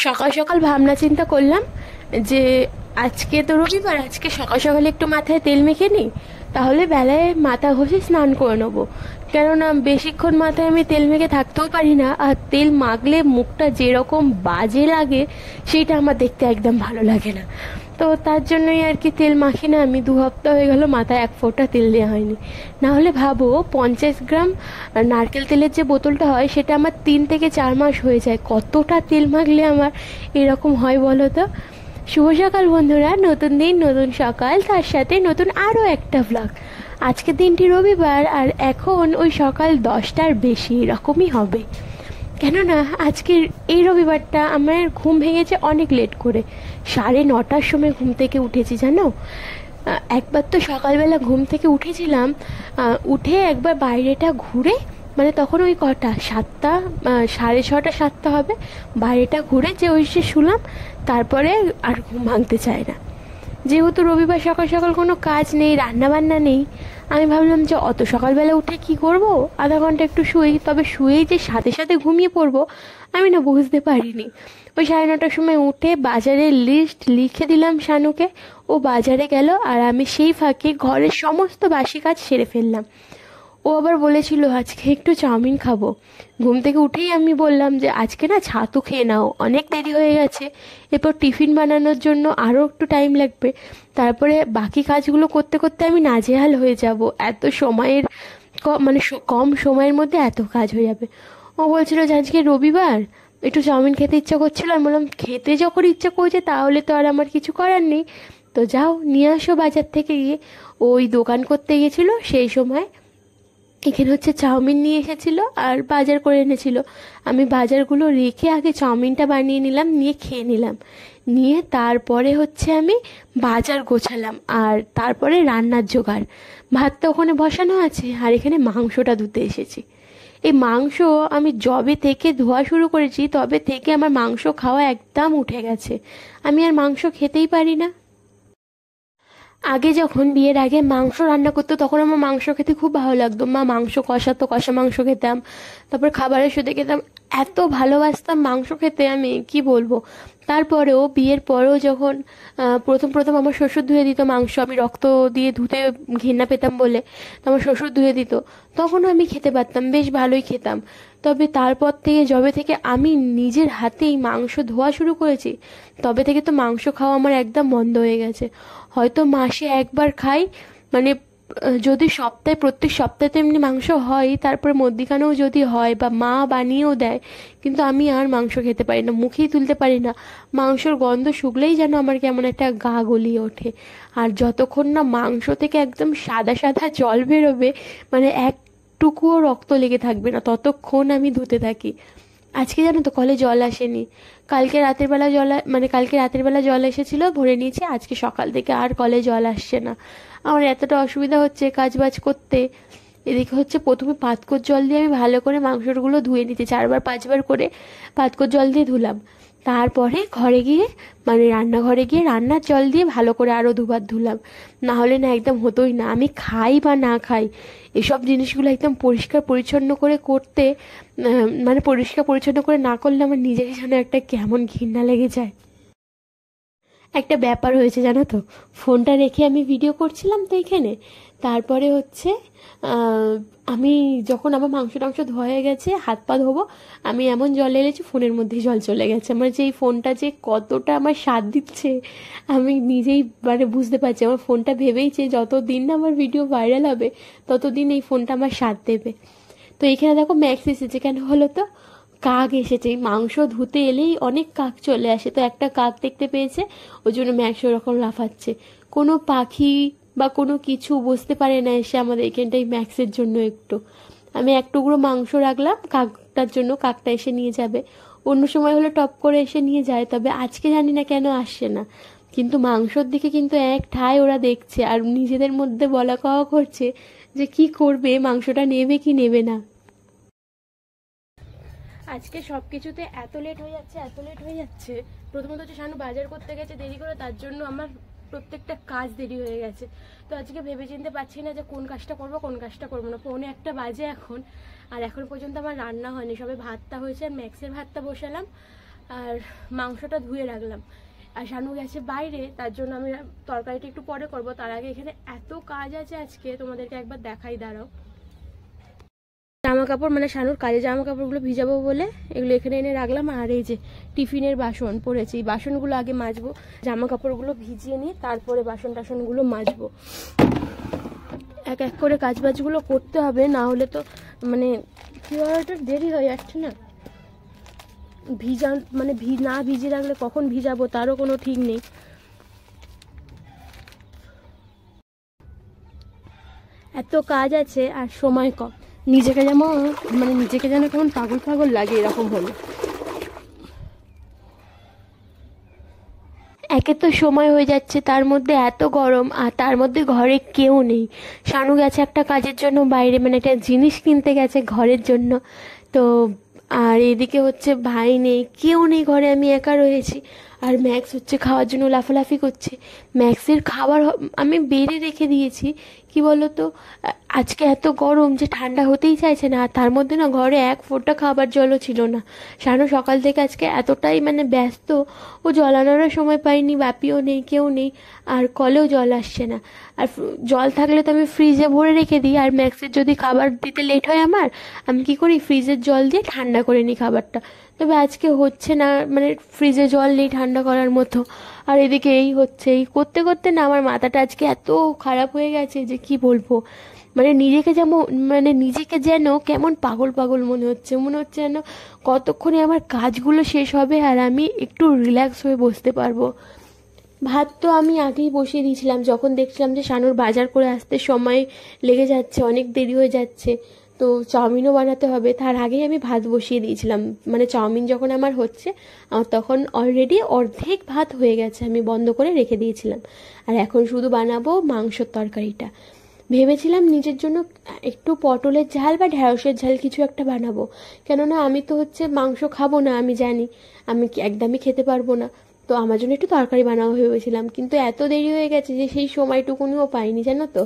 সকাল সকাল ভাবনা চিন্তা করলাম যে আজকে তো রবিবার, আজকে সকাল সকালে একটু মাথায় তেল মেখে নিই, তাহলে বেলায় মাথা ঘষে স্নান করে নেবো। কেননা বেশিক্ষণ মাথায় আমি তেল মেখে থাকতেও পারি না, আর তেল মাখলে মুখটা যেরকম বাজে লাগে সেটা আমার দেখতে একদম ভালো লাগে না। তো তার জন্যই আর কি তেল মাখি না আমি। 2 সপ্তাহ হয়ে গেল মাথায় এক ফোঁটা তেল দেওয়া হয়নি। না হলে ভাবো 50 গ্রাম নারকেল তেলের যে বোতলটা হয় সেটা আমার 3 থেকে 4 মাস হয়ে যায়। কতটা তেল মাখলে আমার এরকম হয় বলো তো। শুভ সকাল বন্ধুরা, নতুন দিন নতুন সকাল, তার সাথে নতুন আরও একটা ব্লগ। আজকের দিনটি রবিবার, আর এখন ওই সকাল 10টার বেশি এরকমই হবে। কেননা আজকের এই রবিবারটা আমার ঘুম ভেঙেছে অনেক লেট করে। 9:30টার সময় ঘুম থেকে উঠেছি জানো। একবার তো সকালবেলা ঘুম থেকে উঠেছিলাম, উঠে একবার বাইরেটা ঘুরে, মানে তখন ওই কটা 7টা, 6:30 7টা হবে, বাইরেটা ঘুরে যে ওই সে শুলাম। তারপরে আর ঘুম ভাঙতে চায় না। যেহেতু রবিবার সকাল সকাল কোনো কাজ নেই, রান্না বান্না নেই, আমি ভাবলাম যে অত সকালবেলা উঠে কি করব, আধা ঘন্টা একটু শুই। তবে শুয়েই যে সাথে সাথে ঘুমিয়ে পড়বো আমি না বুঝতে পারিনি। ওই 9:30টার সময় উঠে বাজারের লিস্ট লিখে দিলাম শানুকে, ও বাজারে গেল, আর আমি সেই ফাঁকে ঘরের সমস্ত বাসি কাজ সেরে ফেললাম। ও আবার বলেছিল আজকে একটু চাউমিন খাবো। ঘুম থেকে উঠেই আমি বললাম যে আজকে না ছাতু খেয়ে নাও, অনেক দেরি হয়ে গেছে, এরপর টিফিন বানানোর জন্য আরও একটু টাইম লাগবে, তারপরে বাকি কাজগুলো করতে করতে আমি নাজেহাল হয়ে যাব, এত সময়ের মানে কম সময়ের মধ্যে এত কাজ হয়ে যাবে। ও বলছিল যে আজকে রবিবার, একটু চাউমিন খেতে ইচ্ছা করছিল। আমি বললাম খেতে যখন ইচ্ছা করছে তাহলে তো আর আমার কিছু করার নেই, তো যাও নিয়ে আসো বাজার থেকে গিয়ে। ওই দোকান করতে গেছিল সেই সময় এখানে হচ্ছে চাউমিন নিয়ে এসেছিল আর বাজার করে এনেছিল। আমি বাজারগুলো রেখে আগে চাউমিনটা বানিয়ে নিলাম, নিয়ে খেয়ে নিলাম। নিয়ে তারপরে হচ্ছে আমি বাজার গোছালাম, আর তারপরে রান্নার জোগাড়। ভাতটা ওখানে বসানো আছে, আর এখানে মাংসটা ধুতে এসেছি। এই মাংস আমি যবে থেকে ধোয়া শুরু করেছি তবে থেকে আমার মাংস খাওয়া একদম উঠে গেছে। আমি আর মাংস খেতেই পারি না। আগে যখন বিয়ের আগে মাংস রান্না করতো তখন আমার মাংস খেতে খুব ভালো লাগতো। মা মাংস কষাতো, কষা মাংস খেতাম, তারপর খাবারের সাথে খেতাম। এত ভালোবাসতাম মাংস খেতে, আমি কি বলবো। তারপরেও বিয়ের পরেও যখন প্রথম প্রথম আমার শ্বশুর ধুয়ে দিত মাংস, আমি রক্ত দিয়ে ধুতে ঘৃণা পেতাম বলে, তো আমার শ্বশুর ধুয়ে দিত, তখনও আমি খেতে পারতাম, বেশ ভালোই খেতাম। তবে তারপর থেকে যবে থেকে আমি নিজের হাতেই মাংস ধোয়া শুরু করেছি তবে থেকে তো মাংস খাওয়া আমার একদম বন্ধ হয়ে গেছে। হয়তো মাসে একবার খাই, মানে যদি সপ্তাহে প্রত্যেক সপ্তাহে তো এমনি মাংস হয়, তারপরে মধ্যিখানেও যদি হয় বা মা বানিয়েও দেয়, কিন্তু আমি আর মাংস খেতে পারি না, মুখেই তুলতে পারি না। মাংসর গন্ধ শুকলেই যেন আমার কেমন একটা গা গলিয়ে ওঠে। আর যতক্ষণ না মাংস থেকে একদম সাদা সাদা জল বেরোবে, মানে একটুকুও রক্ত লেগে থাকবে না, ততক্ষণ আমি ধুতে থাকি। আজকে জানো তো কলে জল আসেনি। কালকে রাতের বেলা জল এসেছিল, ভরে নিয়েছি। আজকে সকাল থেকে আর কলে জল আসছে না। আমার এতটা অসুবিধা হচ্ছে কাজ বাজ করতে। এদিকে হচ্ছে প্রথমে পাতকোর জল দিয়ে আমি ভালো করে মাংসগুলো ধুয়ে নিতে 4-5 বার করে পাতকোর জল দিয়ে ধুলাম। তারপরে ঘরে গিয়ে, মানে রান্নাঘরে গিয়ে রান্নার জল দিয়ে ভালো করে আরও 2 বার ধুলাম। না হলে না একদম হতোই না। আমি খাই বা না খাই, এসব জিনিসগুলো একদম পরিষ্কার পরিচ্ছন্ন করে করতে, মানে পরিষ্কার পরিচ্ছন্ন করে না করলে আমার নিজেরই যেন একটা কেমন ঘৃণা লেগে যায়। একটা ব্যাপার হয়েছে জানো তো, ফোনটা রেখে আমি ভিডিও করছিলাম তো এখানে। তারপরে হচ্ছে আহ, আমি যখন আমার মাংস টাংস ধোয়া হয়ে গেছে, হাত পা ধোবো, আমি এমন জল এলেছি ফোনের মধ্যেই জল চলে গেছে। আমার যে এই ফোনটা যে কতটা আমার স্বাদ দিচ্ছে আমি নিজেই মানে বুঝতে পারছি। আমার ফোনটা ভেবেইছে যতদিন না আমার ভিডিও ভাইরাল হবে ততদিন এই ফোনটা আমার স্বাদ দেবে। তো এখানে দেখো ম্যাক্স এসেছে, কেন হলো তো, কাক এসেছে। এই মাংস ধুতে এলেই অনেক কাক চলে আসে, তো একটা কাক দেখতে পেয়েছে, ওই জন্য ম্যাক্স ওরকম লাফাচ্ছে। কোনো পাখি বা কোনো কিছু বুঝতে পারে না এসে আমাদের এখানটাই ম্যাক্সের জন্য একটু। আমি এক টুকরো মাংস রাখলাম কাকটার জন্য, কাকটা এসে নিয়ে যাবে। অন্য সময় হলে টপ করে এসে নিয়ে যায়, তবে আজকে জানি না কেন আসছে না। কিন্তু মাংসর দিকে কিন্তু এক ঠায় ওরা দেখছে, আর নিজেদের মধ্যে বলা কওয়া করছে যে কি করবে, মাংসটা নেবে কি নেবে না। আজকে সব কিছুতে এত লেট হয়ে যাচ্ছে, এত লেট হয়ে যাচ্ছে। প্রথমত হচ্ছে শানু বাজার করতে গেছে দেরি করে, তার জন্য আমার প্রত্যেকটা কাজ দেরি হয়ে গেছে। তো আজকে ভেবে চিনতে পারছি না যে কোন কাজটা করবো কোন কাজটা করবো না। 1:45 বাজে এখন, আর এখন পর্যন্ত আমার রান্না হয়নি, সবে ভাতটা হয়েছে আর ম্যাক্সের ভাতটা বসালাম। আর মাংসটা ধুয়ে রাখলাম। আর শানু গেছে বাইরে, তার জন্য আমি তরকারিটা একটু পরে করব। তার আগে এখানে এত কাজ আছে আজকে, তোমাদেরকে একবার দেখাই, দাঁড়াও। জামা কাপড় মানে শানুর কাজে জামা কাপড়গুলো ভিজাবো বলে এগুলো এখানে এনে রাখলাম। আর এই যে টিফিনের বাসন পড়েছে, এই বাসনগুলো আগে মাজবো, জামা কাপড়গুলো ভিজিয়ে নিয়ে তারপরে বাসন টাসনগুলো মাজবো। এক এক করে কাজ বাজগুলো করতে হবে, না হলে তো মানে কি বলতো দেরি হয়ে যাচ্ছে না। ভিজা মানে না ভিজিয়ে রাখলে কখন ভিজাবো তারও কোনো ঠিক নেই। এত কাজ আছে আর সময় কম, নিজেকে যেন কেমন পাগল পাগল লাগে এরকম হলো। একে তো সময় হয়ে যাচ্ছে, তার মধ্যে এত গরম, আর তার মধ্যে ঘরে কেউ নেই। শানু গেছে একটা কাজের জন্য বাইরে, মানে একটা জিনিস কিনতে গেছে ঘরের জন্য। তো আর এদিকে হচ্ছে ভাই নেই, কেউ নেই ঘরে, আমি একা রয়েছি। আর ম্যাক্স হচ্ছে খাওয়ার জন্য লাফালাফি করছে। ম্যাক্সের খাবার আমি বেড়ে রেখে দিয়েছি, কি বলতো আজকে এত গরম যে ঠান্ডা হতেই চাইছে না। আর তার মধ্যে না ঘরে এক ফোঁটা খাবার জলও ছিল না। শানু সকাল থেকে আজকে এতটাই মানে ব্যস্ত, ও জল আনারও সময় পাইনি, বাপিও নেই, কেউ নেই। আর কলেও জল আসছে না। আর জল থাকলে তো আমি ফ্রিজে ভরে রেখে দিই। আর ম্যাক্সের যদি খাবার দিতে লেট হয় আমার, আমি কি করি ফ্রিজের জল দিয়ে ঠান্ডা করে নিই খাবারটা। তবে আজকে হচ্ছে না, মানে ফ্রিজে জল নেই ঠান্ডা করার মতো। আর এদিকে এই হচ্ছে, এই করতে করতে না আমার মাথাটা আজকে এত খারাপ হয়ে গেছে যে কি বলবো। নিজেকে যেন কেমন পাগল পাগল মনে হচ্ছে যেন কতক্ষণে আমার কাজগুলো শেষ হবে আর আমি একটু রিল্যাক্স হয়ে বসতে পারবো। ভাত তো আমি আগেই বসিয়ে দিয়েছিলাম, যখন দেখছিলাম যে শানুর বাজার করে আসতে সময় লেগে যাচ্ছে, অনেক দেরি হয়ে যাচ্ছে, তো চাউমিনও বানাতে হবে, তার আগেই আমি ভাত বসিয়ে দিয়েছিলাম। মানে চাউমিন যখন আমার হচ্ছে, তখন অলরেডি অর্ধেক ভাত হয়ে গেছে, আমি বন্ধ করে রেখে দিয়েছিলাম। আর এখন শুধু বানাবো মাংসর তরকারিটা। ভেবেছিলাম নিজের জন্য একটু পটলের ঝাল বা ঢ্যাঁড়সের ঝাল কিছু একটা বানাবো, কেননা আমি তো হচ্ছে মাংস খাবো না, আমি জানি আমি একদমই খেতে পারবো না। তো আমার জন্য একটু তরকারি বানাবো ভেবেছিলাম, কিন্তু এত দেরি হয়ে গেছে যে সেই সময়টুকুনিও পাইনি, জানো তো।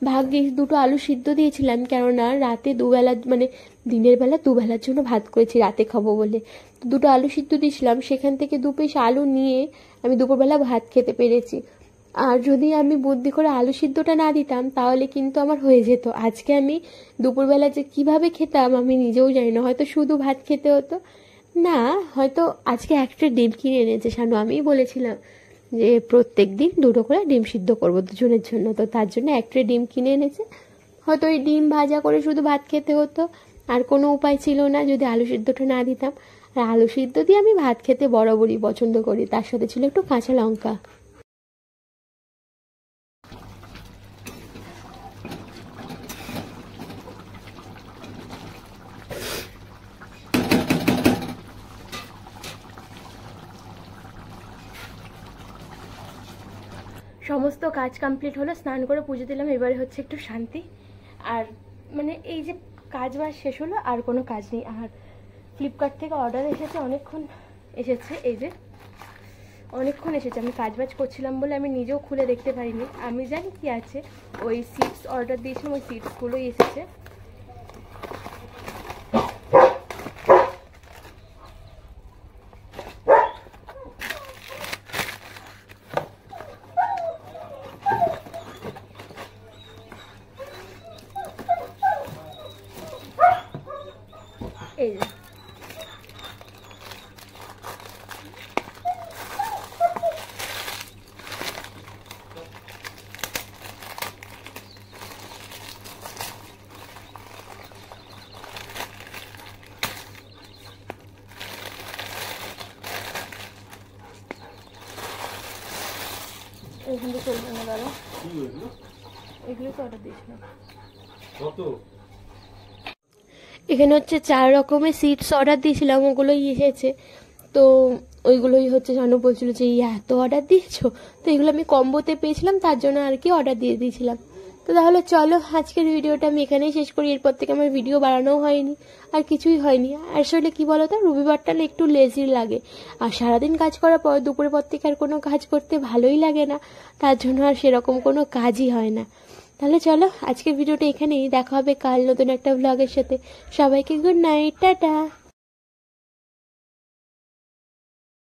ভাগ্যিস দুটো আলু সিদ্ধ দিয়েছিলাম, কেননা রাতে দুবেলা মানে দিনের বেলা দুবেলার জন্য ভাত করেছি রাতে খাবো বলে। তো দুটো আলু সিদ্ধ দিয়েছিলাম, সেখান থেকে 2 পিস আলু নিয়ে আমি দুপুরবেলা ভাত খেতে পেরেছি। আর যদি আমি বুদ্ধি করে আলু সিদ্ধটা না দিতাম তাহলে কিন্তু আমার হয়ে যেত। আজকে আমি দুপুরবেলা যে কিভাবে খেতাম আমি নিজেও জানি না, হয়তো শুধু ভাত খেতে হতো। না, হয়তো আজকে একটা ডিম কিনে এনেছে শানু, আমিই বলেছিলাম যে প্রত্যেক দিন 2টো করে ডিম সিদ্ধ করবো দুজনের জন্য, তো তার জন্য একটা ডিম কিনে এনেছে। হয়তো ওই ডিম ভাজা করে শুধু ভাত খেতে হতো, আর কোনো উপায় ছিল না যদি আলু সিদ্ধটা না দিতাম। আর আলু সিদ্ধ দিয়ে আমি ভাত খেতে বরাবরই পছন্দ করি, তার সাথে ছিল একটু কাঁচা লঙ্কা। সমস্ত কাজ কমপ্লিট হলো, স্নান করে পুজো দিলাম, এবারে হচ্ছে একটু শান্তি। আর মানে এই যে কাজ বাজ শেষ হলো, আর কোনো কাজ নেই। আর ফ্লিপকার্ট থেকে অর্ডার এসেছে, অনেকক্ষণ এসেছে, এই যে অনেকক্ষণ এসেছে। আমি কাজ বাজ করছিলাম বলে আমি নিজেও খুলে দেখতে পারিনি, আমি জানি কি আছে। ওই সিডস অর্ডার দিয়েছিলাম, ওই সিডসগুলোই এসেছে। এই যে এখান থেকে চলবে না দাদা, এগুলো তো অর্ডার দিয়েছিলাম। এখানে হচ্ছে 4 রকমের সিডস অর্ডার দিয়েছিলাম, ওগুলোই এসেছে। তো ওইগুলোই হচ্ছে জানো বলছিল যে এত অর্ডার দিয়েছো, তো এগুলো আমি কম্বোতে পেয়েছিলাম, তার জন্য আর কি অর্ডার দিয়ে দিয়েছিলাম। তো তাহলে চলো আজকের ভিডিওটা আমি এখানেই শেষ করি। এরপর থেকে আমার ভিডিও বানানোও হয়নি, আর কিছুই হয়নি। আসলে কি বলো তো, রবিবারটা না একটু লেজি লাগে, আর সারাদিন কাজ করার পর দুপুরের পর থেকে আর কোনো কাজ করতে ভালোই লাগে না, তার জন্য আর সেরকম কোনো কাজই হয় না। তাহলে চলো আজকের ভিডিওটা এখানেই, দেখা হবে কাল নতুন একটা ব্লগের সাথে। সবাইকে গুড নাইট, টাটা।